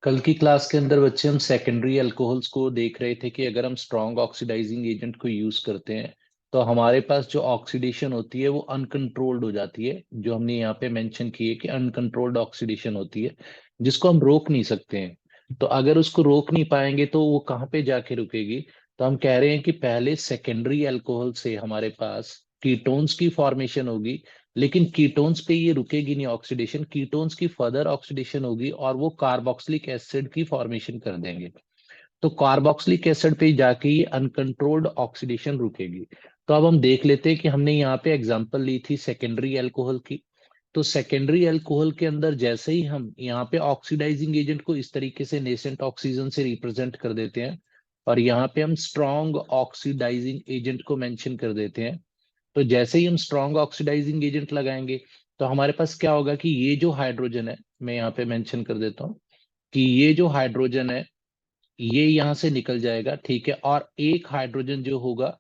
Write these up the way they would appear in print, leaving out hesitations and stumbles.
कल की क्लास के अंदर बच्चे हम सेकेंडरी अल्कोहल्स को देख रहे थे कि अगर हम स्ट्रॉन्ग ऑक्सीडाइजिंग एजेंट को यूज करते हैं तो हमारे पास जो ऑक्सीडेशन होती है वो अनकंट्रोल्ड हो जाती है। जो हमने यहाँ पे मेंशन की है कि अनकंट्रोल्ड ऑक्सीडेशन होती है जिसको हम रोक नहीं सकते हैं। तो अगर उसको रोक नहीं पाएंगे तो वो कहाँ पे जाके रुकेगी। तो हम कह रहे हैं कि पहले सेकेंडरी अल्कोहल से हमारे पास कीटोन्स की फॉर्मेशन होगी, लेकिन कीटोन्स पे ये रुकेगी नहीं ऑक्सीडेशन, कीटोन्स की फर्दर ऑक्सीडेशन होगी और वो कार्बोक्सिलिक एसिड की फॉर्मेशन कर देंगे। तो कार्बोक्सिलिक एसिड पे जाके ये अनकंट्रोल्ड ऑक्सीडेशन रुकेगी। तो अब हम देख लेते हैं कि हमने यहाँ पे एग्जांपल ली थी सेकेंडरी अल्कोहल की। तो सेकेंडरी अल्कोहल के अंदर जैसे ही हम यहाँ पे ऑक्सीडाइजिंग एजेंट को इस तरीके से नेसेंट ऑक्सीजन से रिप्रेजेंट कर देते हैं और यहाँ पे हम स्ट्रॉन्ग ऑक्सीडाइजिंग एजेंट को मेंशन कर देते हैं। तो जैसे ही हम स्ट्रॉन्ग ऑक्सीडाइजिंग एजेंट लगाएंगे तो हमारे पास क्या होगा कि ये जो हाइड्रोजन है, मैं यहाँ पे मेंशन कर देता हूँ कि ये जो हाइड्रोजन है ये यहाँ से निकल जाएगा, ठीक है। और एक हाइड्रोजन जो होगा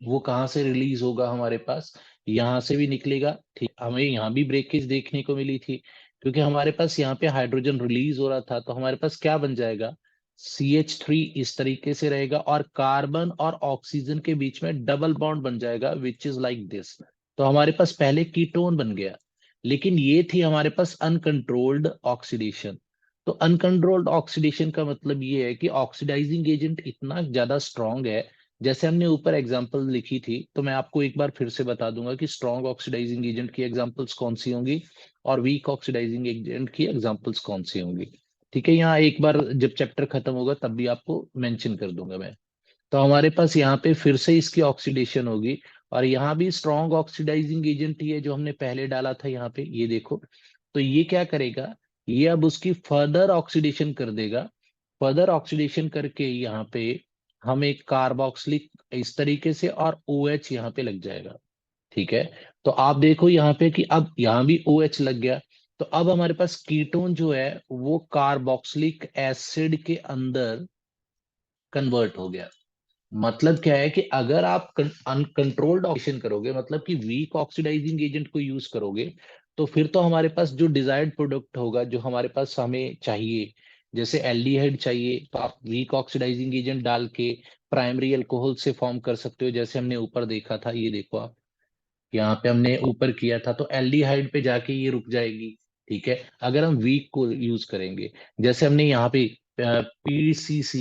वो कहाँ से रिलीज होगा, हमारे पास यहाँ से भी निकलेगा, ठीक। हमें यहाँ भी ब्रेकेज देखने को मिली थी क्योंकि हमारे पास यहाँ पे हाइड्रोजन रिलीज हो रहा था। तो हमारे पास क्या बन जाएगा, CH3 इस तरीके से रहेगा और कार्बन और ऑक्सीजन के बीच में डबल बॉन्ड बन जाएगा विच इज लाइक दिस। तो हमारे पास पहले कीटोन बन गया, लेकिन ये थी हमारे पास अनकंट्रोल्ड ऑक्सीडेशन। तो अनकंट्रोल्ड ऑक्सीडेशन का मतलब ये है कि ऑक्सीडाइजिंग एजेंट इतना ज्यादा स्ट्रांग है। जैसे हमने ऊपर एग्जांपल लिखी थी तो मैं आपको एक बार फिर से बता दूंगा कि स्ट्रॉन्ग ऑक्सीडाइजिंग एजेंट की एग्जांपल्स कौन सी होंगी और वीक ऑक्सीडाइजिंग एजेंट की एग्जांपल्स कौन सी होंगी। ठीक है, यहाँ एक बार जब चैप्टर खत्म होगा तब भी आपको मेंशन कर दूंगा मैं। तो हमारे पास यहाँ पे फिर से इसकी ऑक्सीडेशन होगी और यहाँ भी स्ट्रॉन्ग ऑक्सीडाइजिंग एजेंट ही है जो हमने पहले डाला था यहाँ पे, ये देखो। तो ये क्या करेगा, ये अब उसकी फर्दर ऑक्सीडेशन कर देगा। फर्दर ऑक्सीडेशन करके यहाँ पे हम एक कार्बोक्सिलिक इस तरीके से और OH यहाँ पे लग जाएगा, ठीक है। तो आप देखो यहाँ पे कि अब यहाँ भी OH लग गया। तो अब हमारे पास कीटोन जो है वो कार्बोक्सिलिक एसिड के अंदर कन्वर्ट हो गया। मतलब क्या है कि अगर आप अनकंट्रोल्ड ऑक्सीडेशन करोगे, मतलब कि वीक ऑक्सीडाइजिंग एजेंट को यूज करोगे, तो फिर तो हमारे पास जो डिजायर्ड प्रोडक्ट होगा जो हमारे पास हमें चाहिए, जैसे एल्डिहाइड चाहिए तो आप वीक ऑक्सीडाइजिंग एजेंट डाल के प्राइमरी अल्कोहल से फॉर्म कर सकते हो, जैसे हमने ऊपर देखा था। ये देखो आप, यहाँ पे हमने ऊपर किया था तो एल्डिहाइड पे जाके ये रुक जाएगी, ठीक है। अगर हम वीक को यूज करेंगे, जैसे हमने यहाँ पे PCC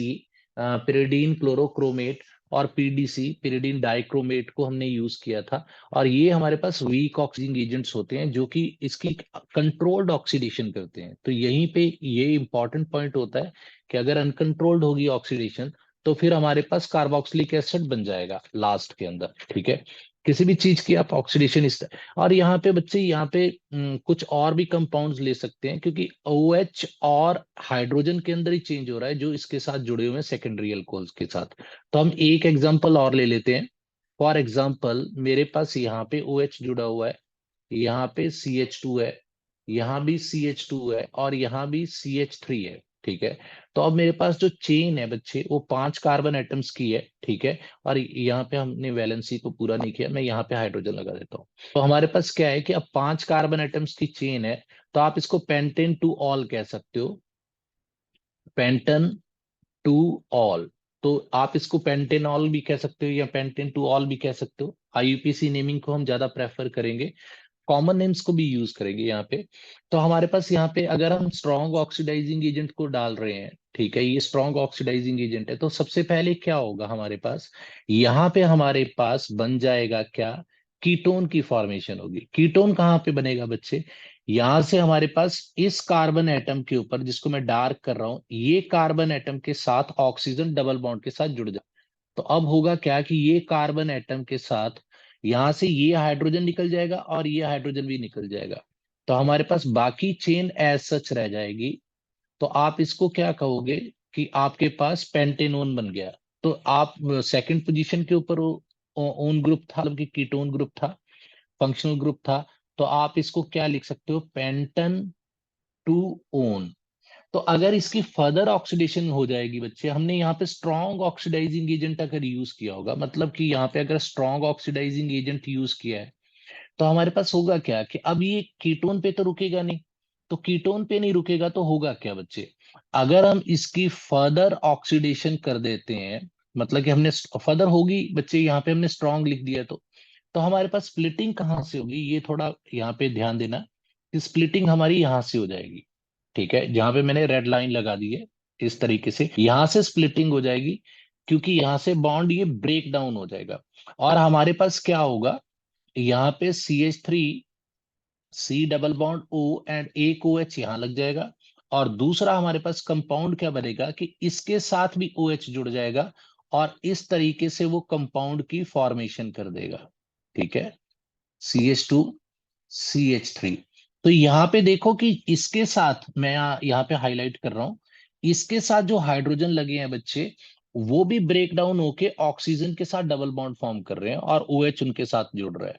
पिरिडीन क्लोरोक्रोमेट और PDC पिरिडीन डाइक्रोमेट को हमने यूज किया था। और ये हमारे पास वीक ऑक्सीजन एजेंट्स होते हैं जो कि इसकी कंट्रोल्ड ऑक्सीडेशन करते हैं। तो यहीं पे ये इंपॉर्टेंट पॉइंट होता है कि अगर अनकंट्रोल्ड होगी ऑक्सीडेशन तो फिर हमारे पास कार्बोक्सिलिक एसिड बन जाएगा लास्ट के अंदर, ठीक है। किसी भी चीज की आप ऑक्सीडेशन इस। और यहाँ पे बच्चे यहाँ पे कुछ और भी कंपाउंड्स ले सकते हैं क्योंकि OH और हाइड्रोजन के अंदर ही चेंज हो रहा है जो इसके साथ जुड़े हुए हैं सेकेंडरी अल्कोहल्स के साथ। तो हम एक एग्जांपल और ले लेते हैं। फॉर एग्जांपल मेरे पास यहाँ पे OH जुड़ा हुआ है, यहाँ पे CH2 है, यहाँ भी CH2 है और यहाँ भी CH3 है, ठीक है। तो अब मेरे पास जो चेन है बच्चे वो 5 कार्बन एटम्स की है, ठीक है। और यहाँ पे हमने वैलेंसी को पूरा नहीं किया, मैं यहाँ पे हाइड्रोजन लगा देता हूँ। तो हमारे पास क्या है कि अब 5 कार्बन एटम्स की चेन है। तो आप इसको पेंटेन टू ऑल कह सकते हो, पेंटन टू ऑल। तो आप इसको पेंटेनॉल भी कह सकते हो या पेंटेन टू ऑल भी कह सकते हो। IUPAC नेमिंग को हम ज्यादा प्रेफर करेंगे, कॉमन नेम्स को भी यूज करेंगे यहाँ पे। तो हमारे पास यहाँ पे अगर हम स्ट्रॉन्ग ऑक्सीडाइजिंग एजेंट को डाल रहे हैं, ठीक है, ये स्ट्रॉन्ग ऑक्सीडाइजिंग एजेंट है, तो सबसे पहले क्या होगा हमारे पास, यहाँ पे हमारे पास बन जाएगा क्या, कीटोन की फॉर्मेशन होगी। कीटोन कहाँ पे बनेगा बच्चे, यहां से हमारे पास इस कार्बन एटम के ऊपर जिसको मैं डार्क कर रहा हूं, ये कार्बन एटम के साथ ऑक्सीजन डबल बॉन्ड के साथ जुड़ जाए। तो अब होगा क्या कि ये कार्बन एटम के साथ यहां से ये हाइड्रोजन निकल जाएगा और ये हाइड्रोजन भी निकल जाएगा। तो हमारे पास बाकी चेन एज सच रह जाएगी। तो आप इसको क्या कहोगे कि आपके पास पेंटेनोन बन गया। तो आप सेकंड पोजीशन के ऊपर ओन ग्रुप था, मतलब कि कीटोन ग्रुप था, फंक्शनल ग्रुप था। तो आप इसको क्या लिख सकते हो, पेंटन टू ओन। तो अगर इसकी फर्दर ऑक्सीडेशन हो जाएगी बच्चे, हमने यहाँ पे स्ट्रॉन्ग ऑक्सीडाइजिंग एजेंट अगर यूज किया होगा, मतलब कि यहाँ पे अगर स्ट्रॉन्ग ऑक्सीडाइजिंग एजेंट यूज किया है तो हमारे पास होगा क्या कि अब ये कीटोन पे तो रुकेगा नहीं, तो कीटोन पे नहीं रुकेगा तो होगा क्या बच्चे, अगर हम इसकी फर्दर ऑक्सीडेशन कर देते हैं, मतलब कि हमने फर्दर होगी बच्चे, यहाँ पे हमने स्ट्रांग लिख दिया तो हमारे पास स्प्लिटिंग कहाँ से होगी, ये थोड़ा यहाँ पे ध्यान देना कि स्प्लिटिंग हमारी यहाँ से हो जाएगी। ठीक है, जहां पे मैंने रेड लाइन लगा दी है इस तरीके से यहां से स्प्लिटिंग हो जाएगी, क्योंकि यहां से बॉन्ड ये ब्रेक डाउन हो जाएगा। और हमारे पास क्या होगा, यहाँ पे CH3 C double bond O and एक OH यहां लग जाएगा। और दूसरा हमारे पास कंपाउंड क्या बनेगा कि इसके साथ भी OH जुड़ जाएगा, और इस तरीके से वो कंपाउंड की फॉर्मेशन कर देगा। ठीक है, CH2 CH3। तो यहाँ पे देखो कि इसके साथ मैं यहाँ पे हाईलाइट कर रहा हूं, इसके साथ जो हाइड्रोजन लगे हैं बच्चे, वो भी ब्रेक डाउन होके ऑक्सीजन के साथ डबल बॉन्ड फॉर्म कर रहे हैं और OH उनके साथ जुड़ रहा है।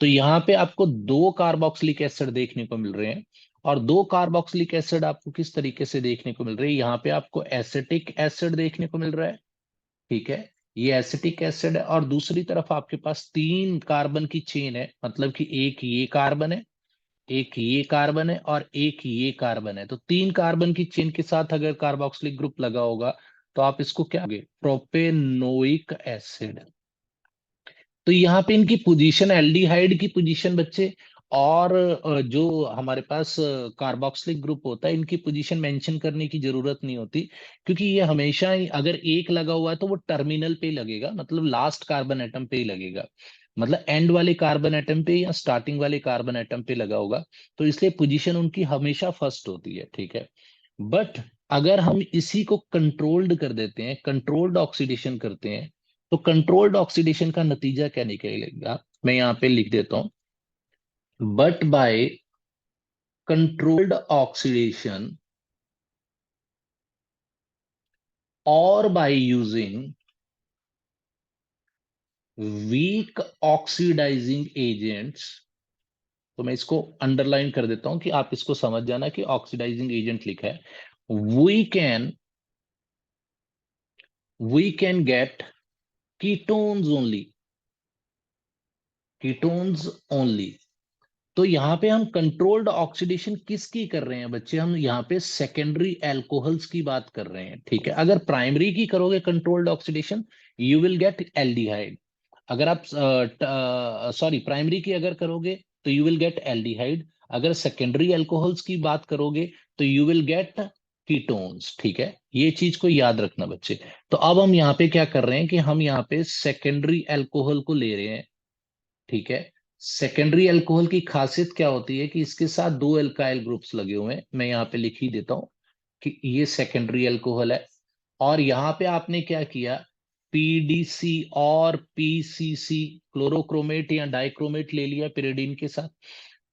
तो यहाँ पे आपको दो कार्बोक्सिलिक एसिड देखने को मिल रहे हैं। और दो कार्बोक्सिलिक एसिड आपको किस तरीके से देखने को मिल रहे हैं, यहाँ पे आपको एसिटिक एसिड देखने को मिल रहा है। ठीक है, ये एसिटिक एसिड है, और दूसरी तरफ आपके पास तीन कार्बन की चेन है, मतलब कि एक ये कार्बन है, एक ये कार्बन है, और एक ये कार्बन है। तो तीन कार्बन की चेन के साथ अगर कार्बोक्सिलिक ग्रुप लगा होगा तो आप इसको क्या कहोगे, प्रोपेनोइक एसिड। तो यहाँ पे इनकी पोजीशन, एल्डिहाइड की पोजीशन बच्चे, और जो हमारे पास कार्बोक्सिलिक ग्रुप होता है, इनकी पोजीशन मेंशन करने की जरूरत नहीं होती, क्योंकि ये हमेशा ही अगर एक लगा हुआ है तो वो टर्मिनल पे ही लगेगा, मतलब लास्ट कार्बन एटम पे ही लगेगा, मतलब एंड वाले कार्बन एटम पे या स्टार्टिंग वाले कार्बन एटम पे लगा होगा। तो इसलिए पोजीशन उनकी हमेशा फर्स्ट होती है। ठीक है, बट अगर हम इसी को कंट्रोल्ड कर देते हैं, कंट्रोल्ड ऑक्सीडेशन करते हैं, तो कंट्रोल्ड ऑक्सीडेशन का नतीजा क्या निकलेगा, मैं यहां पे लिख देता हूं, बट बाय कंट्रोल्ड ऑक्सीडेशन और by using weak oxidising agents. तो मैं इसको अंडरलाइन कर देता हूं कि आप इसको समझ जाना कि ऑक्सीडाइजिंग एजेंट लिखा है, we can we can get ketones only, ketones only. तो यहाँ पे हम कंट्रोल्ड ऑक्सीडेशन किसकी कर रहे हैं बच्चे, हम यहाँ पे सेकेंडरी एल्कोहल्स की बात कर रहे हैं। ठीक है, अगर प्राइमरी की करोगे controlled oxidation, you will get aldehyde. अगर आप सॉरी प्राइमरी की अगर करोगे तो यू विल गेट एल्डिहाइड। अगर सेकेंडरी एल्कोहल्स की बात करोगे तो यू विल गेट कीटोन्स। ठीक है, ये चीज को याद रखना बच्चे। तो अब हम यहाँ पे क्या कर रहे हैं कि हम यहाँ पे सेकेंडरी एल्कोहल को ले रहे हैं। ठीक है, सेकेंडरी अल्कोहल की खासियत क्या होती है कि इसके साथ दो एल्काइल ग्रुप्स लगे हुए हैं, मैं यहाँ पे लिख ही देता हूं कि ये सेकेंडरी अल्कोहल है। और यहाँ पे आपने क्या किया, PDC और PCC, क्लोरोक्रोमेट या डाइक्रोमेट ले लिया पिरिडीन के साथ।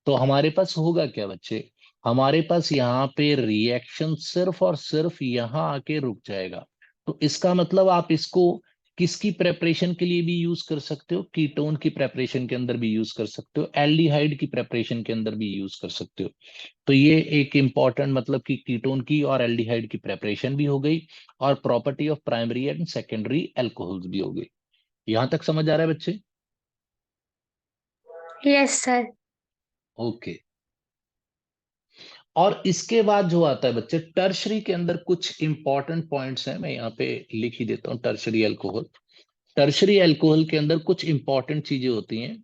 तो हमारे पास होगा क्या बच्चे, हमारे पास यहाँ पे रिएक्शन सिर्फ और सिर्फ यहाँ आके रुक जाएगा। तो इसका मतलब आप इसको किसकी प्रेपरेशन के लिए भी यूज कर सकते हो, कीटोन की प्रेपरेशन के अंदर भी यूज कर सकते हो, एल्डिहाइड की प्रेपरेशन के अंदर भी यूज कर सकते हो। तो ये एक इंपॉर्टेंट, मतलब कि कीटोन की और एल्डिहाइड की प्रेपरेशन भी हो गई, और property of primary and secondary alcohols भी हो गई। यहां तक समझ आ रहा है बच्चे? Yes sir. ओके। और इसके बाद जो आता है बच्चे, टर्शरी के अंदर कुछ इंपॉर्टेंट पॉइंट्स हैं, मैं यहाँ पे लिख ही देता हूँ। टर्शरी अल्कोहल, टर्शरी अल्कोहल के अंदर कुछ इंपॉर्टेंट चीजें होती हैं।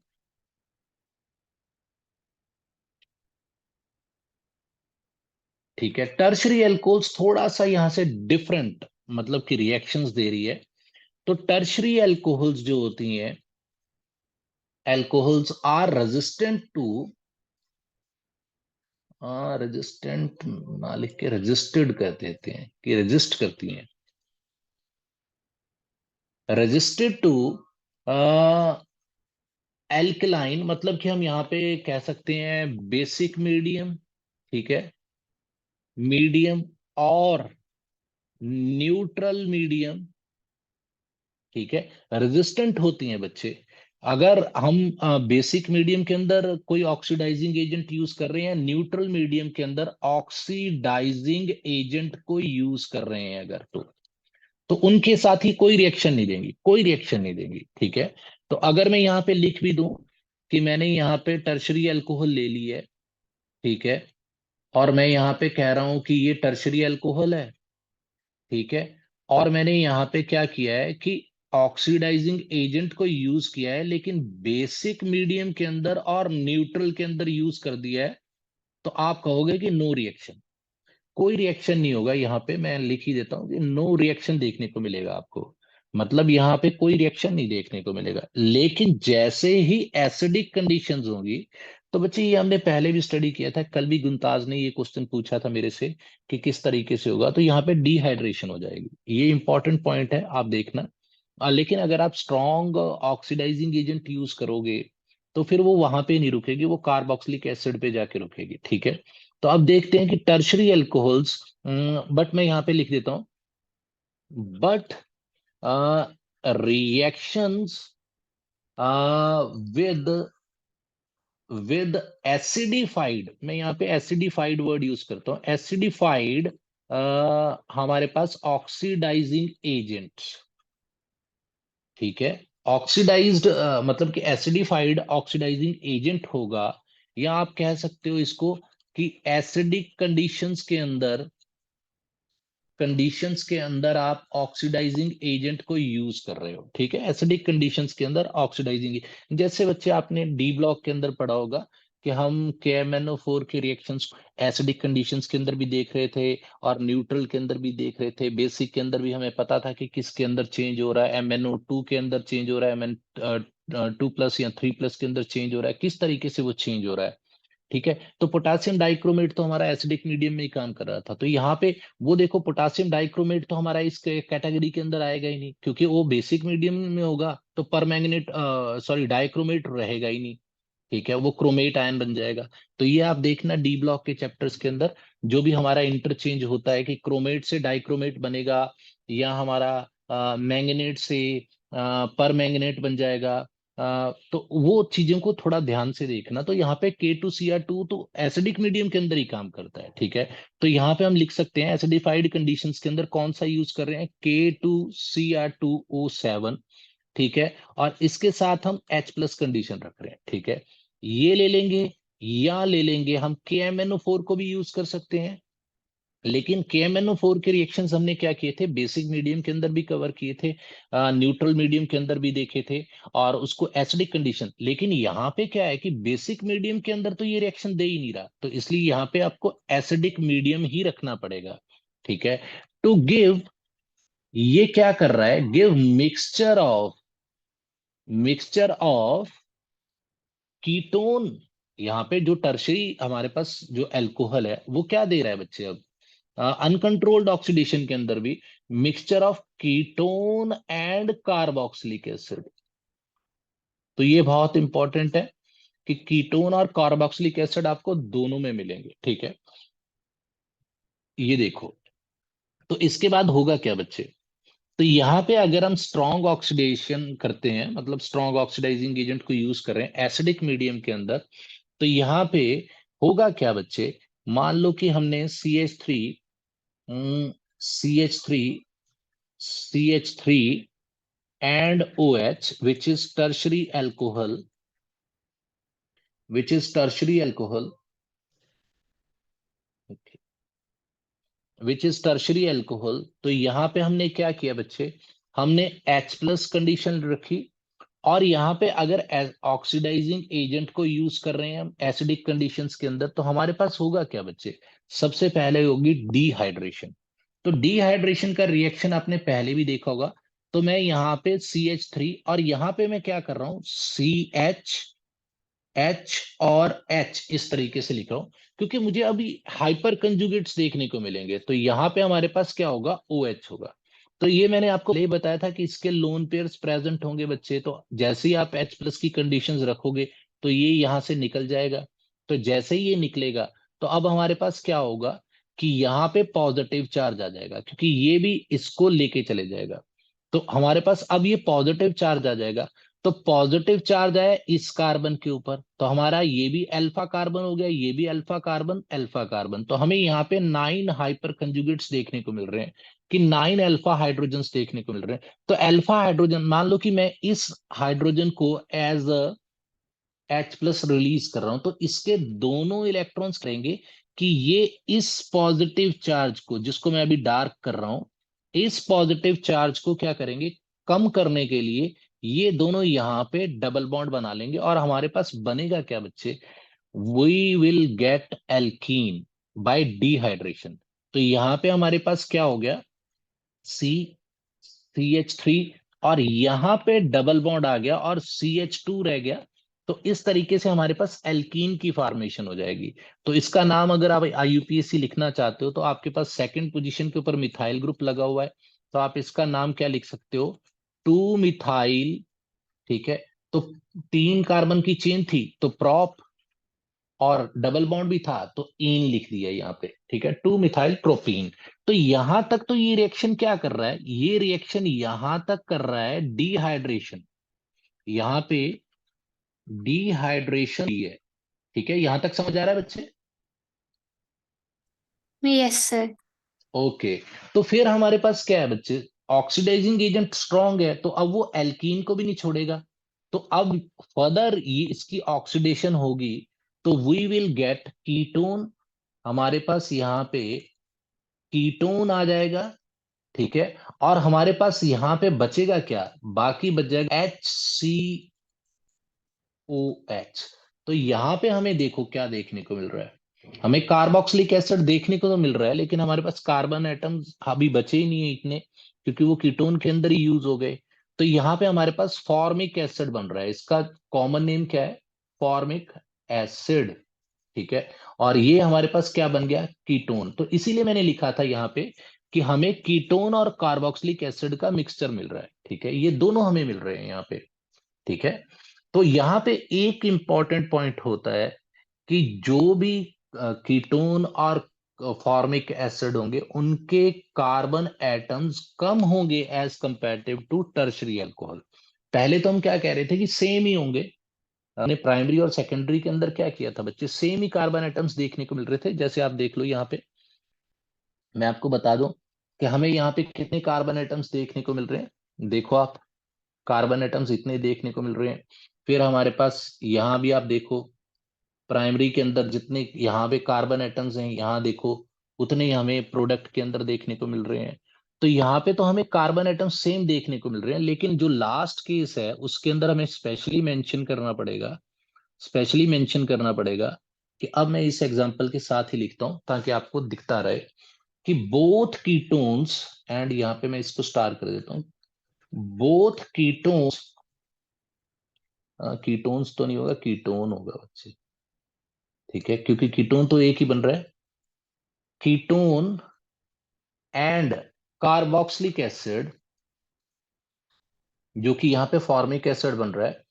ठीक है, टर्शरी अल्कोहल्स थोड़ा सा यहाँ से डिफरेंट, मतलब कि रिएक्शंस दे रही है। तो टर्शरी अल्कोहल्स जो होती हैं, alcohols are resistant to, resistant ना लिख के रेजिस्टेड कर देते हैं कि रेजिस्ट करती हैं, रेजिस्टेड टू एल्कलाइन, मतलब कि हम यहाँ पे कह सकते हैं बेसिक मीडियम। ठीक है, मीडियम और न्यूट्रल मीडियम। ठीक है, रेजिस्टेंट होती हैं बच्चे। अगर हम बेसिक मीडियम के अंदर कोई ऑक्सीडाइजिंग एजेंट यूज कर रहे हैं, न्यूट्रल मीडियम के अंदर ऑक्सीडाइजिंग एजेंट को यूज कर रहे हैं अगर, तो उनके साथ ही कोई रिएक्शन नहीं देंगी, कोई रिएक्शन नहीं देंगी। ठीक है, तो अगर मैं यहाँ पे लिख भी दूं कि मैंने यहाँ पे टर्शरी अल्कोहल ले ली है, ठीक है, और मैं यहाँ पे कह रहा हूं कि ये टर्शरी अल्कोहल है, ठीक है। और मैंने यहाँ पे क्या किया है कि ऑक्सीडाइजिंग एजेंट को यूज किया है, लेकिन बेसिक मीडियम के अंदर और न्यूट्रल के अंदर यूज कर दिया है। तो आप कहोगे कि नो रिएक्शन, कोई रिएक्शन नहीं होगा। यहाँ पे मैं लिख ही देता हूँ कि नो रिएक्शन देखने को मिलेगा आपको, मतलब यहाँ पे कोई रिएक्शन नहीं देखने को मिलेगा। लेकिन जैसे ही एसिडिक कंडीशंस होंगी, तो बच्चे ये हमने पहले भी स्टडी किया था, कल भी गुमताज ने ये क्वेश्चन पूछा था मेरे से कि किस तरीके से होगा, तो यहाँ पे डिहाइड्रेशन हो जाएगी। ये इंपॉर्टेंट पॉइंट है, आप देखना। लेकिन अगर आप स्ट्रॉन्ग ऑक्सीडाइजिंग एजेंट यूज करोगे, तो फिर वो वहां पे नहीं रुकेगी, वो कार्बोक्सिलिक एसिड पे जाके रुकेगी, ठीक है। तो अब देखते हैं कि टर्शरी अल्कोहल्स, बट मैं यहाँ पे लिख देता हूँ, but reactions with with acidified, मैं यहाँ पे एसिडिफाइड वर्ड यूज करता हूँ, एसिडिफाइड हमारे पास ऑक्सीडाइजिंग एजेंट्स, ठीक है। ऑक्सीडाइज्ड मतलब कि एसिडिफाइड ऑक्सीडाइजिंग एजेंट होगा, या आप कह सकते हो इसको कि एसिडिक कंडीशंस के अंदर आप ऑक्सीडाइजिंग एजेंट को यूज कर रहे हो, ठीक है। एसिडिक कंडीशंस के अंदर ऑक्सीडाइजिंग, जैसे बच्चे आपने डी ब्लॉक के अंदर पढ़ा होगा कि हम KMnO4 के रिएक्शंस एसिडिक कंडीशंस के अंदर भी देख रहे थे, और न्यूट्रल के अंदर भी देख रहे थे, बेसिक के अंदर भी हमें पता था कि किसके अंदर चेंज हो रहा है, MnO2 के अंदर चेंज हो रहा है, MN2+ या 3+ के अंदर चेंज हो रहा है, किस तरीके से वो चेंज हो रहा है, ठीक है। तो पोटासियम डाइक्रोमेट तो हमारा एसिडिक मीडियम में ही काम कर रहा था, तो यहाँ पे वो देखो पोटासियम डाइक्रोमेट तो हमारा इस कैटेगरी के अंदर आएगा ही नहीं, क्योंकि वो बेसिक मीडियम में होगा, तो परमैंगनेट सॉरी डाइक्रोमेट रहेगा ही नहीं, ठीक है, वो क्रोमेट आयन बन जाएगा। तो ये आप देखना डी ब्लॉक के चैप्टर्स के अंदर जो भी हमारा इंटरचेंज होता है कि क्रोमेट से डाइक्रोमेट बनेगा, या हमारा मैंगनेट से परमैंगनेट बन जाएगा। तो वो चीजों को थोड़ा ध्यान से देखना। तो यहाँ पे K2Cr2 तो एसिडिक मीडियम के अंदर ही काम करता है, ठीक है। तो यहाँ पे हम लिख सकते हैं एसिडिफाइड कंडीशंस के अंदर कौन सा यूज कर रहे हैं, K2Cr2O7, ठीक है। और इसके साथ हम H+ कंडीशन रख रहे हैं, ठीक है। ये ले लेंगे, या ले लेंगे हम KMnO4 को भी यूज कर सकते हैं, लेकिन KMnO4 के रिएक्शंस हमने क्या किए थे, बेसिक मीडियम के अंदर भी कवर किए थे, न्यूट्रल मीडियम के अंदर भी देखे थे, और उसको एसिडिक कंडीशन। लेकिन यहाँ पे क्या है कि बेसिक मीडियम के अंदर तो ये रिएक्शन दे ही नहीं रहा, तो इसलिए यहाँ पे आपको एसिडिक मीडियम ही रखना पड़ेगा, ठीक है। टू गिव, ये क्या कर रहा है, गिव मिक्सचर ऑफ कीटोन। यहाँ पे जो टर्शरी हमारे पास जो अल्कोहल है वो क्या दे रहा है बच्चे, अब अनकंट्रोल्ड ऑक्सीडेशन के अंदर भी mixture of ketone and carboxylic acid. तो ये बहुत इंपॉर्टेंट है कि कीटोन और कार्बोक्सिलिक एसिड आपको दोनों में मिलेंगे, ठीक है। ये देखो, तो इसके बाद होगा क्या बच्चे, तो यहाँ पे अगर हम स्ट्रॉन्ग ऑक्सीडेशन करते हैं, मतलब स्ट्रॉन्ग ऑक्सीडाइजिंग एजेंट को यूज कर रहे हैं एसिडिक मीडियम के अंदर, तो यहाँ पे होगा क्या बच्चे, मान लो कि हमने CH3 CH3 and OH, which is tertiary alcohol, तो यहाँ पे हमने क्या किया बच्चे, हमने H+ कंडीशन रखी, और यहाँ पे अगर ऑक्सीडाइजिंग एजेंट को यूज कर रहे हैं हम एसिडिक कंडीशंस के अंदर, तो हमारे पास होगा क्या बच्चे, सबसे पहले होगी डिहाइड्रेशन। तो डिहाइड्रेशन का रिएक्शन आपने पहले भी देखा होगा। तो मैं यहाँ पे CH3, और यहाँ पे मैं क्या कर रहा हूँ, H और H इस तरीके से लिख रहा हूं, क्योंकि मुझे अभी हाइपर कंजुगेट्स देखने को मिलेंगे, तो यहाँ पे हमारे पास क्या होगा, OH होगा। तो ये मैंने आपको पहले बताया था कि इसके लोन पेयर्स प्रेजेंट होंगे बच्चे, तो जैसे ही आप H+ की कंडीशंस रखोगे, तो ये यहां से निकल जाएगा। तो जैसे ही ये निकलेगा, तो अब हमारे पास क्या होगा कि यहाँ पे पॉजिटिव चार्ज आ जाएगा, क्योंकि ये भी इसको लेके चले जाएगा। तो हमारे पास अब ये पॉजिटिव चार्ज आ जाएगा। तो पॉजिटिव चार्ज आया इस कार्बन के ऊपर, तो हमारा ये भी अल्फा कार्बन हो गया, ये भी अल्फा कार्बन। तो हमें यहाँ पे 9 हाइपर कंजुगेट्स देखने को मिल रहे हैं, कि 9 अल्फा हाइड्रोजन्स देखने को मिल रहे हैं। तो अल्फा हाइड्रोजन, मान लो कि मैं इस हाइड्रोजन को एज H+ रिलीज कर रहा हूं, तो इसके दोनों इलेक्ट्रॉन्स करेंगे कि ये इस पॉजिटिव चार्ज को, जिसको मैं अभी डार्क कर रहा हूं, इस पॉजिटिव चार्ज को क्या करेंगे, कम करने के लिए ये दोनों यहां पे डबल बॉन्ड बना लेंगे और हमारे पास बनेगा क्या बच्चे, we will get alkene by dehydration. तो यहां पे हमारे पास क्या हो गया, CH3, और यहां पे डबल बॉन्ड आ गया और CH2 रह गया। तो इस तरीके से हमारे पास एल्कीन की फॉर्मेशन हो जाएगी। तो इसका नाम अगर आप IUPAC लिखना चाहते हो तो आपके पास सेकंड पोजीशन के ऊपर मिथाइल ग्रुप लगा हुआ है, तो आप इसका नाम क्या लिख सकते हो, 2 मिथाइल। ठीक है, तो 3 कार्बन की चेन थी तो प्रोप, और डबल बॉन्ड भी था तो इन लिख दिया यहाँ पे। ठीक है, 2 मिथाइल प्रोपीन। तो यहां तक तो ये रिएक्शन क्या कर रहा है, ये रिएक्शन यहां तक कर रहा है डिहाइड्रेशन, यहाँ पे डिहाइड्रेशन है। ठीक है, यहां तक समझ आ रहा है बच्चे? Yes sir. ओके, तो फिर हमारे पास क्या है बच्चे, ऑक्सीडाइजिंग एजेंट स्ट्रांग है तो अब वो एल्कीन को भी नहीं छोड़ेगा। तो अब फर्दर ये इसकी ऑक्सीडेशन होगी तो वी विल गेट कीटोन। हमारे पास यहाँ पे कीटोन आ जाएगा। ठीक है, और हमारे पास यहाँ पे बचेगा क्या, बाकी बच जाएगा HCOH। तो यहाँ पे हमें देखो क्या देखने को मिल रहा है, हमें कार्बोक्सिलिक एसिड देखने को तो मिल रहा है, लेकिन हमारे पास कार्बन एटम्स अभी बचे ही नहीं है इतने, क्योंकि वो कीटोन के अंदर ही यूज हो गए। तो यहाँ पे हमारे पास फॉर्मिक एसिड बन रहा है, इसका कॉमन नेम क्या है, फॉर्मिक एसिड। ठीक है, और ये हमारे पास क्या बन गया, कीटोन। तो इसीलिए मैंने लिखा था यहाँ पे कि हमें कीटोन और कार्बोक्सिलिक एसिड का मिक्सचर मिल रहा है। ठीक है, ये दोनों हमें मिल रहे हैं यहाँ पे। ठीक है, तो यहाँ पे एक इंपॉर्टेंट पॉइंट होता है कि जो भी कीटोन और फॉर्मिक एसिड होंगे उनके कार्बन एटम्स कम होंगे as comparative to tertiary alcohol. पहले तो हम क्या कह रहे थे कि सेम ही होंगे, हमने प्राइमरी और सेकेंडरी के अंदर क्या किया था बच्चे, सेम ही कार्बन एटम्स देखने को मिल रहे थे। जैसे आप देख लो यहाँ पे, मैं आपको बता दूं कि हमें यहाँ पे कितने कार्बन एटम्स देखने को मिल रहे हैं, देखो आप, कार्बन एटम्स इतने देखने को मिल रहे हैं। फिर हमारे पास यहाँ भी आप देखो, प्राइमरी के अंदर जितने यहाँ पे कार्बन एटम्स हैं, यहाँ देखो उतने ही हमें प्रोडक्ट के अंदर देखने को मिल रहे हैं। तो यहाँ पे तो हमें कार्बन एटम सेम देखने को मिल रहे हैं, लेकिन जो लास्ट केस है उसके अंदर हमें स्पेशली मेंशन करना पड़ेगा, स्पेशली मेंशन करना पड़ेगा कि अब मैं इस एग्जांपल के साथ ही लिखता हूं ताकि आपको दिखता रहे कि बोथ कीटोन्स, एंड यहाँ पे मैं इसको स्टार कर देता हूँ, बोथ कीटोन्स, कीटोन्स तो नहीं होगा, कीटोन होगा बच्चे। ठीक है, क्योंकि कीटोन तो एक ही बन रहा है, कीटोन एंड कार्बोक्सिलिक एसिड, जो कि यहाँ पे फॉर्मिक एसिड बन रहा है,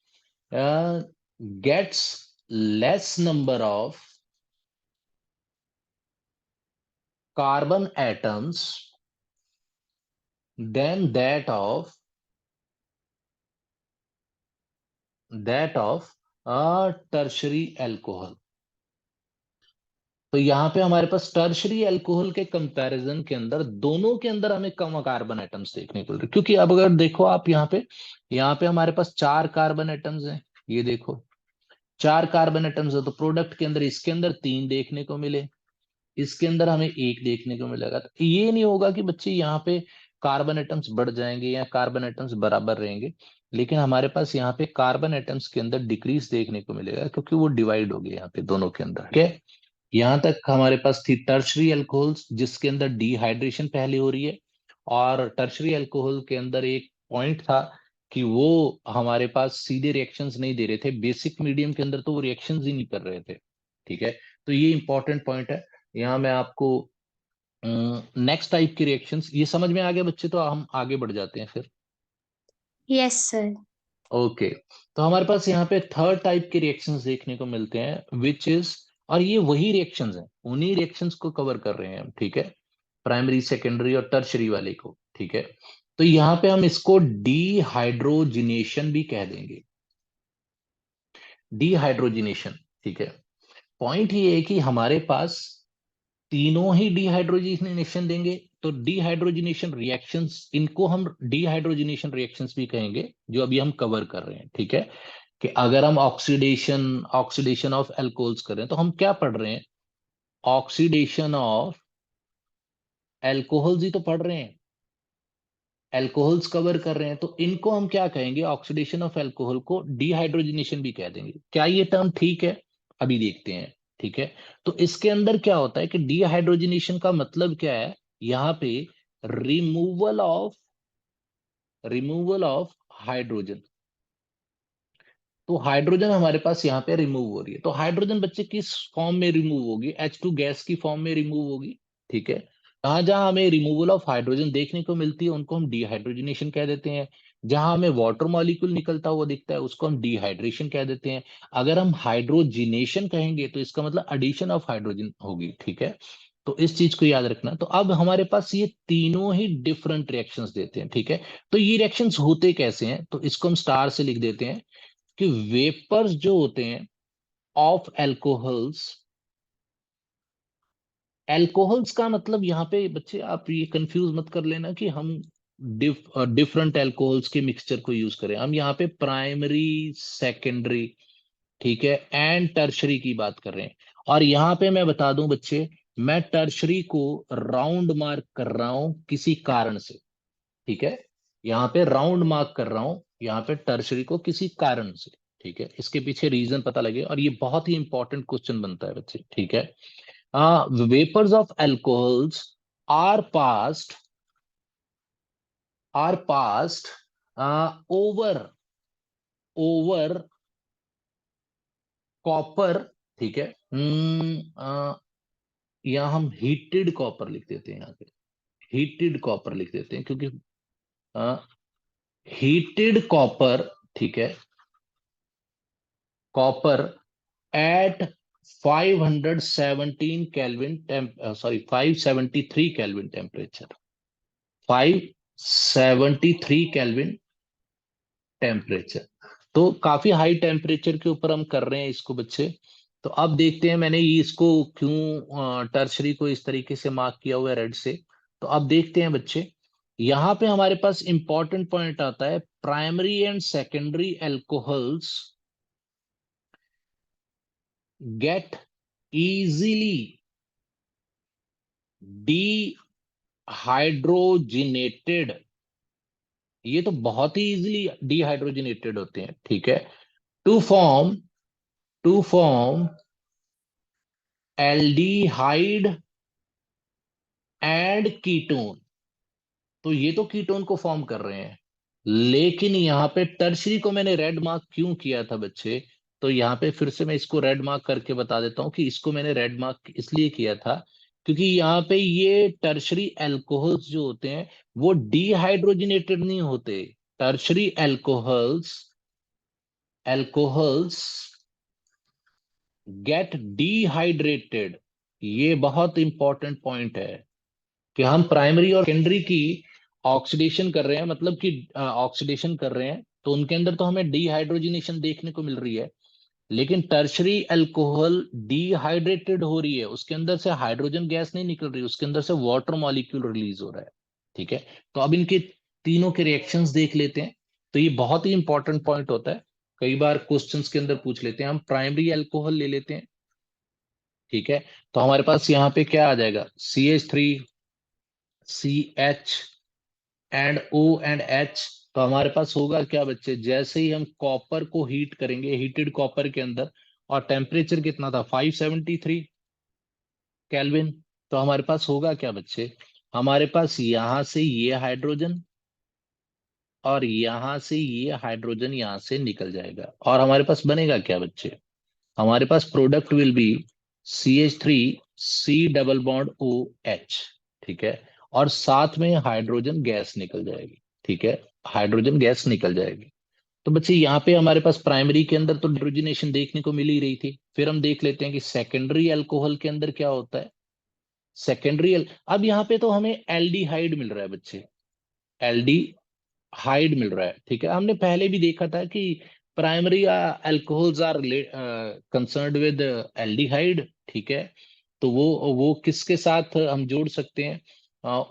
gets less number of carbon atoms than that of tertiary alcohol. तो यहाँ पे हमारे पास टर्शरी अल्कोहल के कंपैरिजन के अंदर दोनों के अंदर हमें कम कार्बन एटम्स देखने को मिल रहे, क्योंकि अब अगर देखो आप यहाँ पे हमारे पास 4 कार्बन एटम्स हैं, ये देखो 4 कार्बन एटम्स है, तो प्रोडक्ट के अंदर इसके अंदर 3 देखने को मिले, इसके अंदर हमें 1 देखने को मिलेगा। तो ये नहीं होगा कि बच्चे यहाँ पे कार्बन एटम्स बढ़ जाएंगे या कार्बन एटम्स बराबर रहेंगे, लेकिन हमारे पास यहाँ पे कार्बन एटम्स के अंदर डिक्रीज देखने को मिलेगा, क्योंकि वो डिवाइड हो गए यहाँ पे दोनों के अंदर। ठीक है, यहाँ तक हमारे पास थी टर्शरी अल्कोहल्स जिसके अंदर डिहाइड्रेशन पहले हो रही है, और टर्शरी अल्कोहल के अंदर एक पॉइंट था कि वो हमारे पास सीधे रिएक्शंस नहीं दे रहे थे, बेसिक मीडियम के अंदर तो वो रिएक्शंस ही नहीं कर रहे थे। ठीक है, तो ये इंपॉर्टेंट पॉइंट है। यहाँ मैं आपको नेक्स्ट टाइप की रिएक्शंस, ये समझ में आ गया बच्चे, तो हम आगे बढ़ जाते हैं फिर। Yes sir. ओके, तो हमारे पास यहाँ पे थर्ड टाइप के रिएक्शंस देखने को मिलते हैं विच इज, और ये वही रिएक्शंस हैं, उन्हीं रिएक्शंस को कवर कर रहे हैं हम। ठीक है, प्राइमरी सेकेंडरी और टर्शरी वाले को। ठीक है, तो यहाँ पे हम इसको डीहाइड्रोजिनेशन भी कह देंगे, डीहाइड्रोजिनेशन। ठीक है, पॉइंट ये है कि हमारे पास तीनों ही डिहाइड्रोजिनेशन देंगे, तो डिहाइड्रोजिनेशन रिएक्शंस, इनको हम डिहाइड्रोजिनेशन रिएक्शंस भी कहेंगे, जो अभी हम कवर कर रहे हैं। ठीक है, कि अगर हम ऑक्सीडेशन ऑक्सीडेशन ऑफ एल्कोहल्स कर रहे हैं तो हम क्या पढ़ रहे हैं, ऑक्सीडेशन ऑफ एल्कोहल्स ही तो पढ़ रहे हैं, एल्कोहल्स कवर कर रहे हैं, तो इनको हम क्या कहेंगे, ऑक्सीडेशन ऑफ एल्कोहल को डिहाइड्रोजनेशन भी कह देंगे। क्या ये टर्म ठीक है? अभी देखते हैं। ठीक है, तो इसके अंदर क्या होता है कि डिहाइड्रोजनेशन का मतलब क्या है, यहाँ पे रिमूवल ऑफ हाइड्रोजन। तो हाइड्रोजन हमारे पास यहाँ पे रिमूव हो रही है। तो हाइड्रोजन बच्चे किस फॉर्म में रिमूव होगी? H2 गैस की फॉर्म में रिमूव होगी। ठीक है, जहां जहां हमें रिमूवल ऑफ हाइड्रोजन देखने को मिलती है उनको हम डिहाइड्रोजनेशन कह देते हैं। जहां हमें वाटर मॉलिक्यूल निकलता हुआ दिखता है उसको हम डिहाइड्रेशन कह देते हैं। अगर हम हाइड्रोजिनेशन कहेंगे तो इसका मतलब एडिशन ऑफ हाइड्रोजन होगी। ठीक है, तो इस चीज को याद रखना। तो अब हमारे पास ये तीनों ही डिफरेंट रिएक्शंस देते हैं। ठीक है, तो ये रिएक्शंस होते कैसे हैं, तो इसको हम स्टार से लिख देते हैं कि वेपर्स जो होते हैं ऑफ एल्कोहल्स, एल्कोहल्स का मतलब यहाँ पे बच्चे आप ये कंफ्यूज मत कर लेना कि हम डिफरेंट एल्कोहल्स के मिक्सचर को यूज करें। हम यहाँ पे प्राइमरी, सेकेंडरी, ठीक है, एंड टर्शरी की बात कर रहे हैं। और यहाँ पे मैं बता दूं बच्चे, मैं टर्शरी को राउंड मार्क कर रहा हूं किसी कारण से। ठीक है, यहाँ पे राउंड मार्क कर रहा हूं यहाँ पे टर्शरी को किसी कारण से। ठीक है, इसके पीछे रीजन पता लगे, और ये बहुत ही इंपॉर्टेंट क्वेश्चन बनता है बच्चे। ठीक है, vapours of alcohols are passed are passed over over copper. ठीक है, यहाँ हम हीटेड कॉपर लिख देते हैं, यहाँ पे हीटेड कॉपर लिख देते हैं क्योंकि हीटेड कॉपर, ठीक है, copper at 517 kelvin sorry 573 kelvin temperature, 573 kelvin temperature. तो काफी हाई टेम्परेचर के ऊपर हम कर रहे हैं इसको बच्चे। तो अब देखते हैं मैंने ये इसको क्यों टर्शरी को इस तरीके से मार्क किया हुआ है रेड से। तो अब देखते हैं बच्चे, यहाँ पे हमारे पास इंपॉर्टेंट पॉइंट आता है, primary and secondary alcohols get easily dehydrogenated. ये तो बहुत ही इजीली डिहाइड्रोजिनेटेड होते हैं। ठीक है, to form to form aldehyde and ketone. तो ये तो कीटोन को फॉर्म कर रहे हैं, लेकिन यहाँ पे टर्शरी को मैंने रेड मार्क क्यों किया था बच्चे? तो यहाँ पे फिर से मैं इसको रेड मार्क करके बता देता हूँ कि इसको मैंने रेड मार्क इसलिए किया था क्योंकि यहाँ पे ये टर्शरी एल्कोहल्स जो होते हैं वो डिहाइड्रोजिनेटेड नहीं होते। Tertiary alcohols alcohols get dehydrated. ये बहुत इंपॉर्टेंट पॉइंट है कि हम प्राइमरी और सेकेंडरी की ऑक्सीडेशन कर रहे हैं, मतलब कि ऑक्सीडेशन कर रहे हैं, तो उनके अंदर तो हमें डिहाइड्रोजिनेशन देखने को मिल रही है। लेकिन टर्शरी अल्कोहल डिहाइड्रेटेड हो रही है, उसके अंदर से हाइड्रोजन गैस नहीं निकल रही, उसके अंदर से वाटर मॉलिक्यूल रिलीज हो रहा है। ठीक है, तो अब इनके तीनों के रिएक्शंस देख लेते हैं। तो ये बहुत ही इंपॉर्टेंट पॉइंट होता है, कई बार क्वेश्चंस के अंदर पूछ लेते हैं। हम प्राइमरी अल्कोहल ले लेते हैं। ठीक है, तो हमारे पास यहाँ पे क्या आ जाएगा, CH3, CH and O and H। तो हमारे पास होगा क्या बच्चे, जैसे ही हम कॉपर को हीट करेंगे हीटेड कॉपर के अंदर, और टेम्परेचर कितना था, 573 केल्विन, तो हमारे पास होगा क्या बच्चे, हमारे पास यहां से ये हाइड्रोजन और यहां से ये हाइड्रोजन यहां से निकल जाएगा, और हमारे पास बनेगा क्या बच्चे, हमारे पास product will be CH3, C double bond OH। ठीक है, और साथ में हाइड्रोजन गैस निकल जाएगी। ठीक है, हाइड्रोजन गैस निकल जाएगी। तो बच्चे यहाँ पे हमारे पास प्राइमरी के अंदर तो हाइड्रोजनेशन देखने को मिल ही रही थी। फिर हम देख लेते हैं कि सेकेंडरी अल्कोहल के अंदर क्या होता है। अब यहाँ पे तो हमें एल्डिहाइड मिल रहा है बच्चे, एल्डिहाइड मिल रहा है। ठीक है, हमने पहले भी देखा था कि primary alcohols are concerned with aldehyde. ठीक है, तो वो किसके साथ हम जोड़ सकते हैं,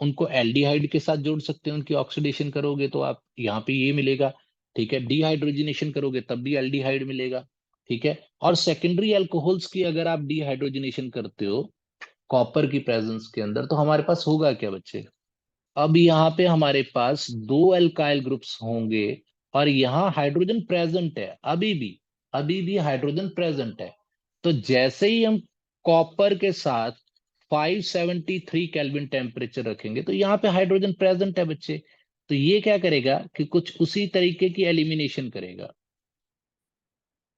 उनको एल्डिहाइड के साथ जोड़ सकते हैं। उनकी ऑक्सीडेशन करोगे तो आप यहाँ पे ये मिलेगा। ठीक है, डिहाइड्रोजनेशन करोगे तब भी एल्डिहाइड मिलेगा। ठीक है, और सेकेंडरी अल्कोहल्स की अगर आप डिहाइड्रोजनेशन करते हो कॉपर की प्रेजेंस के अंदर, तो हमारे पास होगा क्या बच्चे? अब यहाँ पे हमारे पास दो एल्काइल ग्रुप्स होंगे और यहाँ हाइड्रोजन प्रेजेंट है, अभी भी हाइड्रोजन प्रेजेंट है। तो जैसे ही हम कॉपर के साथ 573 केल्विन टेम्परेचर रखेंगे तो यहाँ पे हाइड्रोजन प्रेजेंट है बच्चे। तो ये क्या करेगा कि कुछ उसी तरीके की एलिमिनेशन करेगा।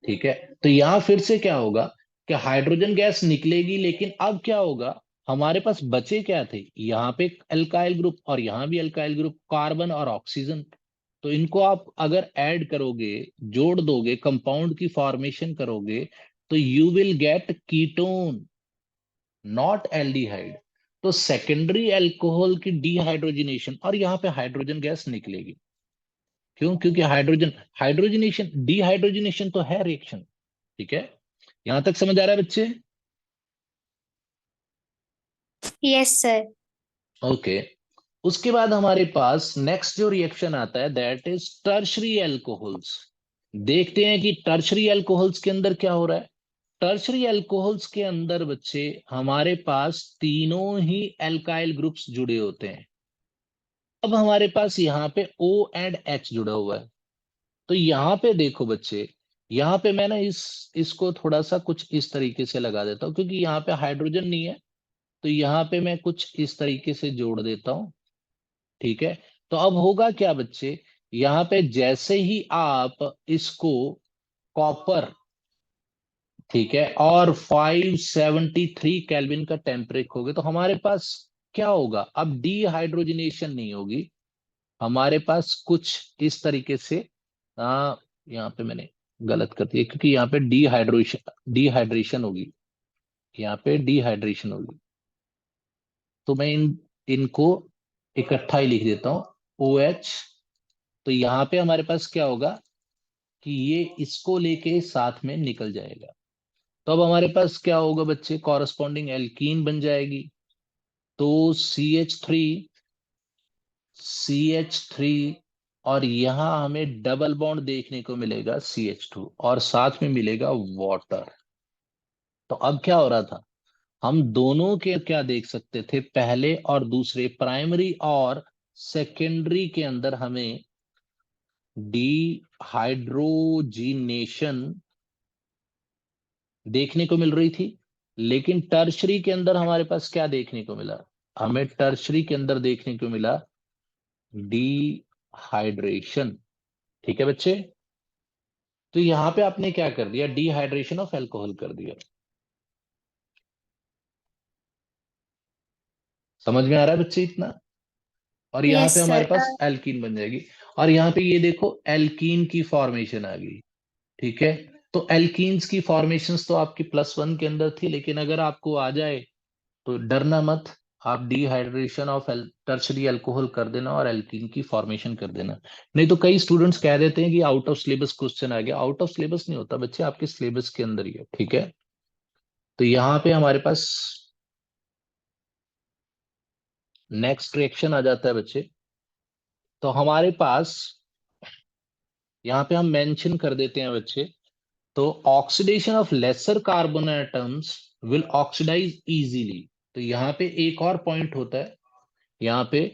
ठीक है, तो यहां फिर से क्या होगा कि हाइड्रोजन गैस निकलेगी, लेकिन अब क्या होगा, हमारे पास बचे क्या थे, यहाँ पे अल्काइल ग्रुप और यहाँ भी अल्काइल ग्रुप, कार्बन और ऑक्सीजन। तो इनको आप अगर ऐड करोगे, जोड़ दोगे, कंपाउंड की फॉर्मेशन करोगे, तो you will get ketone, not aldehyde. तो सेकेंडरी अल्कोहल की डिहाइड्रोजनेशन और यहाँ पे हाइड्रोजन गैस निकलेगी। क्यों? क्योंकि हाइड्रोजनेशन, डिहाइड्रोजनेशन तो है रिएक्शन। ठीक है, यहां तक समझ आ रहा है बच्चे? Yes sir. ओके। उसके बाद हमारे पास नेक्स्ट जो रिएक्शन आता है दैट इज टर्शरी अल्कोहल्स। देखते हैं कि टर्शरी अल्कोहल्स के अंदर क्या हो रहा है। टर्शरी अल्कोहल्स के अंदर बच्चे हमारे पास तीनों ही एल्काइल ग्रुप्स जुड़े होते हैं। अब हमारे पास यहाँ पे O एंड H जुड़ा हुआ है। तो यहाँ पे देखो बच्चे, यहाँ पे मैं ना इसको थोड़ा सा कुछ इस तरीके से लगा देता हूँ, क्योंकि यहाँ पे हाइड्रोजन नहीं है। तो यहाँ पे मैं कुछ इस तरीके से जोड़ देता हूं। ठीक है, तो अब होगा क्या बच्चे, यहाँ पे जैसे ही आप इसको कॉपर, ठीक है, और 573 केल्विन का टेम्परेचर होगे तो हमारे पास क्या होगा, अब डिहाइड्रोजनेशन नहीं होगी। हमारे पास कुछ इस तरीके से, यहाँ पे मैंने गलत कर दिया, क्योंकि यहाँ पे डिहाइड्रेशन होगी, यहाँ पे डिहाइड्रेशन होगी। तो मैं इनको इकट्ठा ही लिख देता हूं, ओ एच। तो यहाँ पे हमारे पास क्या होगा कि ये इसको लेके साथ में निकल जाएगा। तो अब हमारे पास क्या होगा बच्चे, कॉरस्पॉन्डिंग एल्कीन बन जाएगी। तो सी एच थ्री, और यहाँ हमें डबल बॉन्ड देखने को मिलेगा CH2, और साथ में मिलेगा वाटर। तो अब क्या हो रहा था, हम दोनों के क्या देख सकते थे, पहले और दूसरे, प्राइमरी और सेकेंडरी के अंदर हमें डिहाइड्रोजिनेशन देखने को मिल रही थी। लेकिन टर्शरी के अंदर हमारे पास क्या देखने को मिला, हमें टर्शरी के अंदर देखने को मिला डिहाइड्रेशन। ठीक है बच्चे, तो यहां पे आपने क्या कर दिया, डिहाइड्रेशन ऑफ एल्कोहल कर दिया। समझ में आ रहा है बच्चे इतना? और यहाँ यस पे हमारे सर। पास एल्कीन बन जाएगी। और यहाँ पे ये देखो एल्कीन की फॉर्मेशन आ गई। ठीक है, तो एल्कीन्स की फॉर्मेशंस तो आपकी +1 के अंदर थी, लेकिन अगर आपको आ जाए तो डरना मत, आप डिहाइड्रेशन ऑफ टर्शरी अल्कोहल कर देना और एल्कीन की फॉर्मेशन कर देना। नहीं तो कई स्टूडेंट्स कह देते हैं कि आउट ऑफ सिलेबस क्वेश्चन आ गया। आउट ऑफ सिलेबस नहीं होता बच्चे, आपके सिलेबस के अंदर ही है। ठीक है, तो यहाँ पे हमारे पास नेक्स्ट रिएक्शन आ जाता है बच्चे। तो हमारे पास यहाँ पे हम मेंशन कर देते हैं बच्चे, तो oxidation of lesser carbon atoms will oxidise easily. तो यहाँ पे एक और पॉइंट होता है यहाँ पे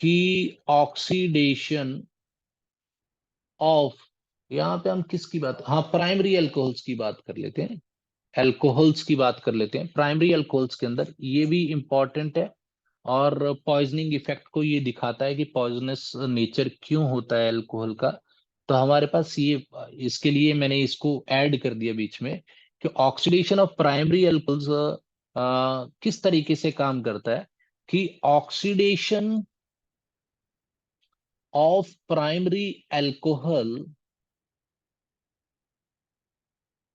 कि ऑक्सीडेशन ऑफ, यहाँ पे हम किसकी बात, हाँ, प्राइमरी अल्कोहल्स की बात कर लेते हैं, अल्कोहल्स की बात कर लेते हैं। प्राइमरी अल्कोहल्स के अंदर ये भी इंपॉर्टेंट है, और पॉइजनिंग इफेक्ट को ये दिखाता है कि पॉइजनस नेचर क्यों होता है अल्कोहल का। तो हमारे पास ये, इसके लिए मैंने इसको ऐड कर दिया बीच में कि ऑक्सीडेशन ऑफ प्राइमरी अल्कोहल्स किस तरीके से काम करता है, कि oxidation of primary alcohol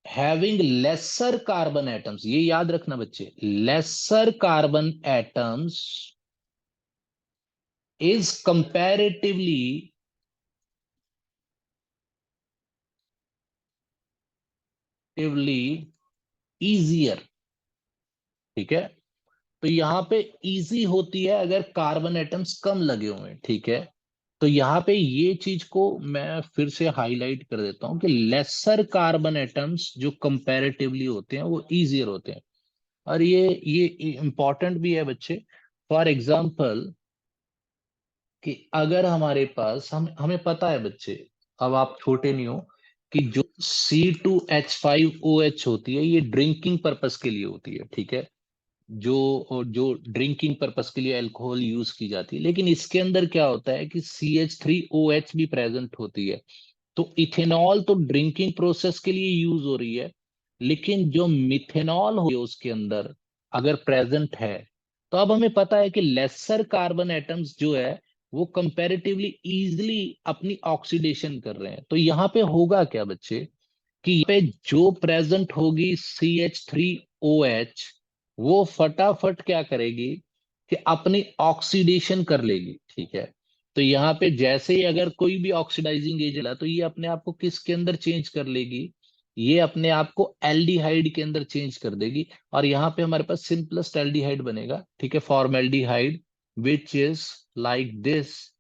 having lesser carbon atoms, ये याद रखना बच्चे, lesser carbon atoms is comparatively easier। ठीक है, तो यहाँ पे इजी होती है अगर कार्बन एटम्स कम लगे हुए हैं। ठीक है, तो यहाँ पे ये चीज को मैं फिर से हाईलाइट कर देता हूँ कि लेसर कार्बन एटम्स जो कंपैरेटिवली होते हैं वो इजियर होते हैं। और ये इम्पोर्टेंट भी है बच्चे। फॉर एग्जाम्पल कि अगर हमारे पास हमें पता है बच्चे, अब आप छोटे नहीं हो, कि जो C2H5OH होती है ये ड्रिंकिंग पर्पस के लिए होती है, ठीक है। जो जो ड्रिंकिंग पर्पस के लिए अल्कोहल यूज की जाती है, लेकिन इसके अंदर क्या होता है कि CH3OH भी प्रेजेंट होती है। तो इथेनॉल तो ड्रिंकिंग प्रोसेस के लिए यूज हो रही है, लेकिन जो मिथेनॉल हो उसके अंदर अगर प्रेजेंट है, तो अब हमें पता है कि लेसर कार्बन एटम्स जो है वो कंपैरेटिवली इजीली अपनी ऑक्सीडेशन कर रहे हैं। तो यहाँ पे होगा क्या बच्चे, कि यहाँ पे जो प्रेजेंट होगी CH3OH, वो फटाफट क्या करेगी कि अपनी ऑक्सीडेशन कर लेगी, ठीक है। तो यहाँ पे जैसे ही अगर कोई भी ऑक्सीडाइजिंग एजेंट है तो ये अपने आप को किसके अंदर चेंज कर लेगी, ये अपने आप को एल्डिहाइड के अंदर चेंज कर देगी। और यहाँ पे हमारे पास सिंपलेस्ट एल्डिहाइड बनेगा, ठीक है, formaldehyde, which is like this.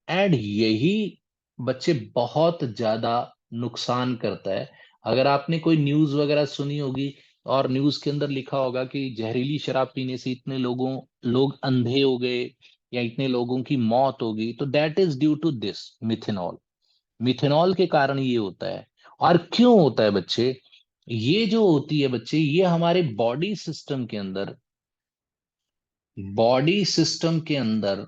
And यही बच्चे बहुत ज्यादा नुकसान करता है। अगर आपने कोई न्यूज वगैरह सुनी होगी और न्यूज के अंदर लिखा होगा कि जहरीली शराब पीने से इतने लोग अंधे हो गए या इतने लोगों की मौत हो गई, तो that is due to this methanol. Methanol के कारण ये होता है। और क्यों होता है बच्चे, ये जो होती है बच्चे, ये हमारे बॉडी सिस्टम के अंदर,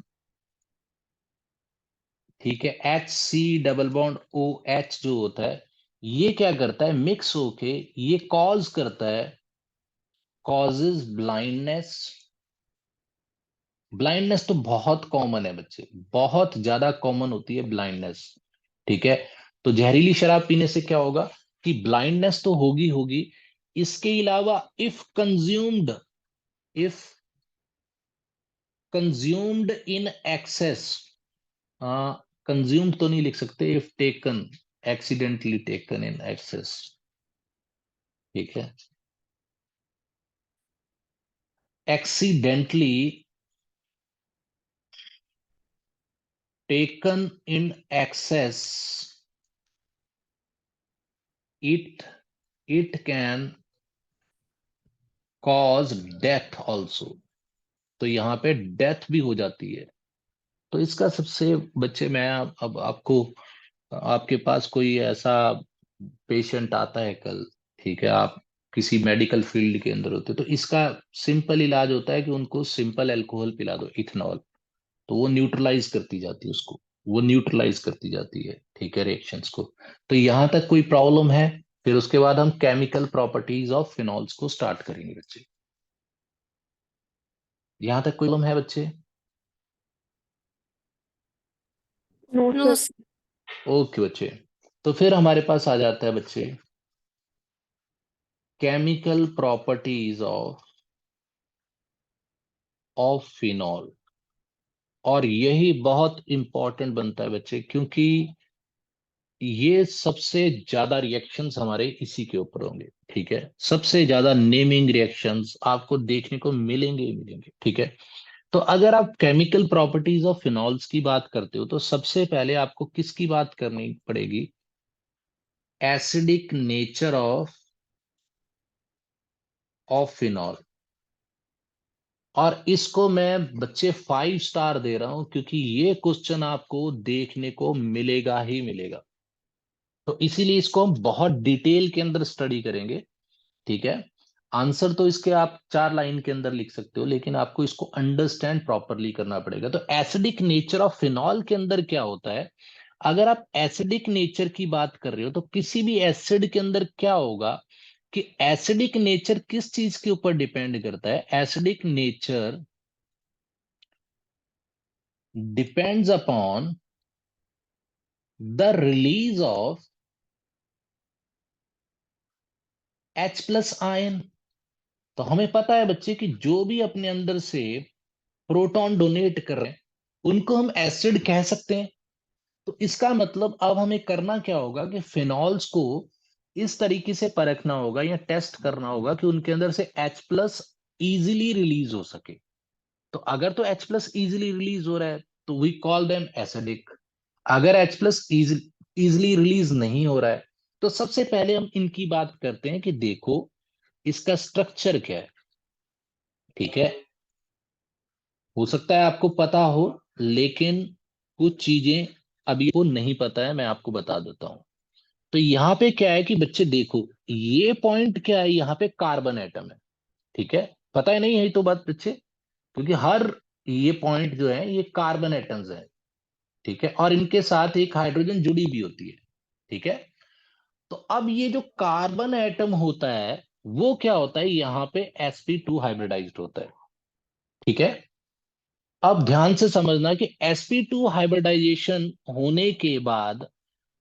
ठीक है, HC डबल बॉन्ड OH जो होता है, ये क्या करता है, मिक्स होके ये कॉज करता है, कॉजेज ब्लाइंडनेस। ब्लाइंडनेस तो बहुत कॉमन है बच्चे, बहुत ज्यादा कॉमन होती है ब्लाइंडनेस, ठीक है। तो जहरीली शराब पीने से क्या होगा कि ब्लाइंडनेस तो होगी होगी। इसके अलावा if consumed in excess, consumed तो नहीं लिख सकते, if taken, accidentally taken in excess, ठीक है, accidentally taken in excess, it it can cause death also. तो यहाँ पे डेथ भी हो जाती है। तो इसका सबसे बच्चे, मैं अब आपको, आपके पास कोई ऐसा पेशेंट आता है कल, ठीक है, आप किसी मेडिकल फील्ड के अंदर होते, तो इसका सिंपल इलाज होता है कि उनको सिंपल अल्कोहल पिला दो, इथेनॉल। तो वो न्यूट्रलाइज करती जाती है उसको, वो न्यूट्रलाइज करती जाती है, ठीक है, रिएक्शंस को। तो यहां तक कोई प्रॉब्लम है? फिर उसके बाद हम केमिकल प्रॉपर्टीज ऑफ फिनॉल्स को स्टार्ट करेंगे बच्चे। यहां तक कोई प्रॉब्लम है बच्चे? No no sir. Sir. Okay बच्चे। तो फिर हमारे पास आ जाता है बच्चे केमिकल प्रॉपर्टीज ऑफ फिनॉल। और यही बहुत इंपॉर्टेंट बनता है बच्चे, क्योंकि ये सबसे ज्यादा रिएक्शंस हमारे इसी के ऊपर होंगे, ठीक है। सबसे ज्यादा नेमिंग रिएक्शंस आपको देखने को मिलेंगे ही मिलेंगे, ठीक है। तो अगर आप केमिकल प्रॉपर्टीज ऑफ फिनॉल्स की बात करते हो, तो सबसे पहले आपको किसकी बात करनी पड़ेगी? Acidic nature of phenol. और इसको मैं बच्चे 5 स्टार दे रहा हूं, क्योंकि ये क्वेश्चन आपको देखने को मिलेगा ही मिलेगा। तो इसीलिए इसको हम बहुत डिटेल के अंदर स्टडी करेंगे, ठीक है। आंसर तो इसके आप 4 लाइन के अंदर लिख सकते हो, लेकिन आपको इसको अंडरस्टैंड प्रॉपरली करना पड़ेगा। तो एसिडिक नेचर ऑफ फिनॉल के अंदर क्या होता है, अगर आप एसिडिक नेचर की बात कर रहे हो, तो किसी भी एसिड के अंदर क्या होगा कि एसिडिक नेचर किस चीज के ऊपर डिपेंड करता है? Acidic nature depends upon the release of H+ ion. तो हमें पता है बच्चे कि जो भी अपने अंदर से प्रोटॉन डोनेट कर रहे हैं, उनको हम एसिड कह सकते हैं। तो इसका मतलब अब हमें करना क्या होगा कि फिनॉल्स को इस तरीके से परखना होगा या टेस्ट करना होगा कि उनके अंदर से H+ इजीली रिलीज हो सके। तो अगर तो H+ इजीली रिलीज हो रहा है, तो वी कॉल देम एसिडिक। अगर H+ इजीली रिलीज नहीं हो रहा है, तो सबसे पहले हम इनकी बात करते हैं कि देखो इसका स्ट्रक्चर क्या है। ठीक है, हो सकता है आपको पता हो, लेकिन कुछ चीजें अभी को नहीं पता है, मैं आपको बता देता हूं। तो यहाँ पे क्या है कि बच्चे देखो, ये पॉइंट क्या है, यहाँ पे कार्बन एटम है। ठीक है, पता है नहीं है तो बात बच्चे, क्योंकि हर ये पॉइंट जो है ये कार्बन एटम्स है। ठीक है, और इनके साथ एक हाइड्रोजन जुड़ी भी होती है। ठीक है, तो अब ये जो कार्बन एटम होता है वो क्या होता है, यहाँ पे sp2 हाइब्रिडाइज्ड होता है। ठीक है, अब ध्यान से समझना कि sp2 हाइब्रिडाइजेशन होने के बाद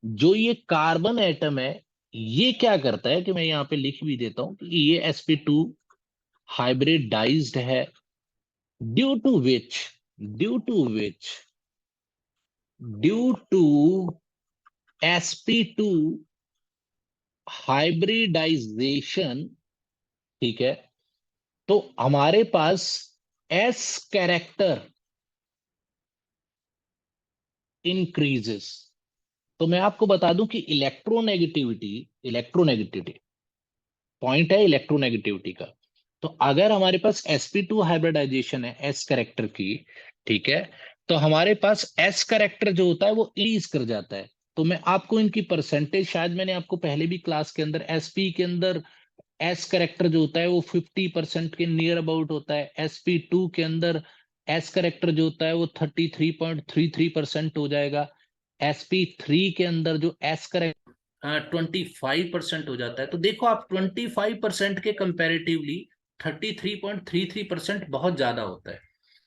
जो ये कार्बन एटम है, ये क्या करता है कि मैं यहाँ पे लिख भी देता हूं कि ये sp2 हाइब्रिडाइज्ड है, due to which due to which due to sp2 hybridisation. ठीक है, तो हमारे पास s कैरेक्टर इंक्रीजेस। तो मैं आपको बता दूं कि इलेक्ट्रोनेगेटिविटी पॉइंट है इलेक्ट्रोनेगेटिविटी का। तो अगर हमारे पास sp2 हाइब्रिडाइजेशन है s कैरेक्टर की, ठीक है, तो हमारे पास s कैरेक्टर जो होता है वो इंक्रीज कर जाता है। तो मैं आपको इनकी परसेंटेज, शायद मैंने आपको पहले भी क्लास के अंदर sp के अंदर एस करेक्टर जो होता है वो 50% के नियर अबाउट होता है, sp2 के अंदर एस करेक्टर जो होता है वो 33.33% हो जाएगा, sp3 के अंदर जो एस करेक्टर 25% हो जाता है। तो देखो आप 25% के कंपैरेटिवली 33.33% बहुत ज्यादा होता है।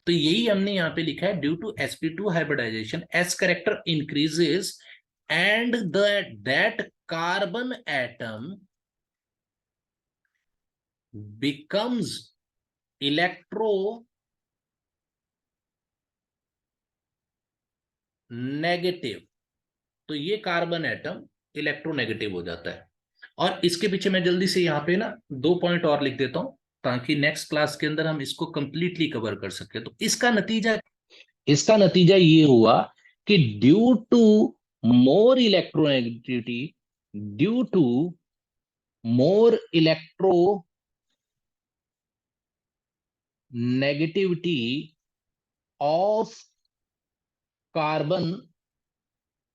तो यही हमने यहाँ पे लिखा है, due to sp2 hybridisation s character increases and that carbon atom becomes electronegative. तो ये कार्बन एटम इलेक्ट्रोनेगेटिव हो जाता है। और इसके पीछे मैं जल्दी से यहाँ पे ना 2 पॉइंट और लिख देता हूं, ताकि नेक्स्ट क्लास के अंदर हम इसको कंप्लीटली कवर कर सके। तो इसका नतीजा ये हुआ कि due to more electronegativity due to more electronegativity of carbon,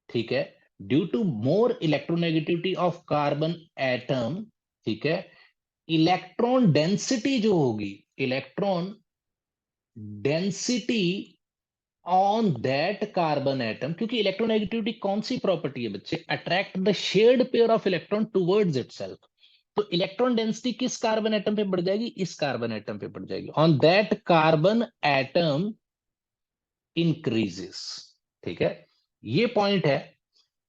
ठीक है, due to more electronegativity of carbon atom, ठीक है, इलेक्ट्रॉन डेंसिटी जो होगी, electron density on that carbon atom, क्योंकि इलेक्ट्रोनेगेटिविटी कौन सी प्रॉपर्टी है बच्चे, attract the shared pair of electron towards itself. तो इलेक्ट्रॉन डेंसिटी किस कार्बन एटम पे बढ़ जाएगी, इस कार्बन एटम पे बढ़ जाएगी, on that carbon atom increases. ठीक है, ये पॉइंट है।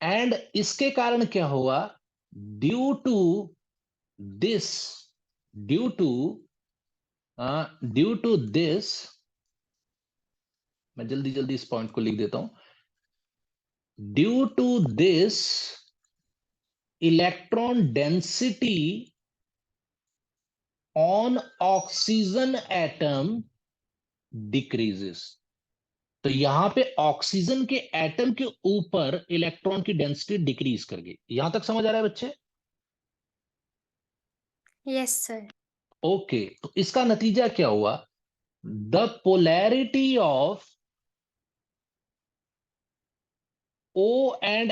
एंड इसके कारण क्या हुआ, due to this due to due to this, मैं जल्दी जल्दी इस पॉइंट को लिख देता हूं, due to this electron density on oxygen atom decreases. तो यहां पे ऑक्सीजन के एटम के ऊपर इलेक्ट्रॉन की डेंसिटी डिक्रीज कर गई। यहां तक समझ आ रहा है बच्चे? Yes, sir. ओके, तो इसका नतीजा क्या हुआ, the polarity of O and